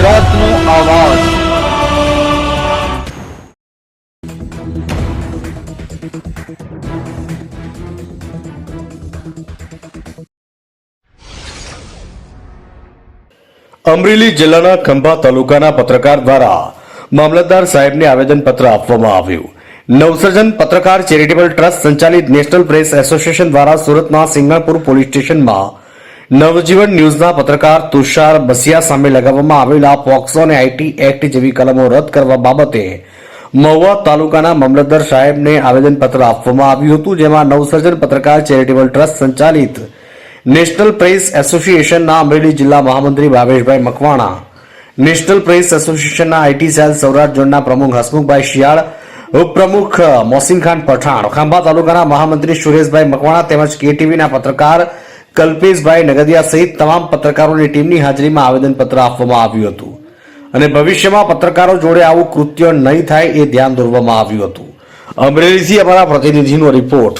ગુજરાતનો આવાજ। અમરેલી જિલ્લાના ખંભા તાલુકાના પત્રકાર દ્વારા મામલતદાર સાહેબને આવેદનપત્ર આપવામાં આવ્યું। નવસર્જન પત્રકાર ચેરિટેબલ ટ્રસ્ટ સંચાલિત નેશનલ પ્રેસ એસોસિએશન દ્વારા સુરતના સિંગણપુર પોલીસ સ્ટેશનમાં નવજીવન ન્યૂઝના પત્રકાર તુષાર બસિયા સામે લગાવવામાં આવેલા પોક્સો અને આઈટી એક્ટ જેવી કલમો રદ કરવા બાબતે મહુવા તાલુકાના મામલતદાર સાહેબને આવેદનપત્ર આપવામાં આવ્યું હતું, જેમાં નવસર્જન પત્રકાર ચેરિટેબલ ટ્રસ્ટ સંચાલિત નેશનલ પ્રેસ એસોસિએશનના અમરેલી જિલ્લા મહામંત્રી ભાવેશભાઈ મકવાણા, નેશનલ પ્રેસ એસોસિએશનના આઈટી સેલ સૌરાષ્ટ્ર ઝોનના પ્રમુખ હસમુખભાઈ શિયાળ, ઉપપ્રમુખ મોહસિનખાન પઠાણ, ખાંભા તાલુકાના મહામંત્રી સુરેશભાઈ મકવાણા તેમજ કેટીવીના પત્રકાર કલ્પેશભાઈ નગદિયા સહિત તમામ પત્રકારોની ટીમની હાજરીમાં આવેદનપત્ર આપવામાં આવ્યું હતું અને ભવિષ્યમાં પત્રકારો જોડે આવું કૃત્ય નહીં થાય એ ધ્યાન દોરવામાં આવ્યું હતું। અમરેલીથી અમારા પ્રતિનિધિનો રિપોર્ટ।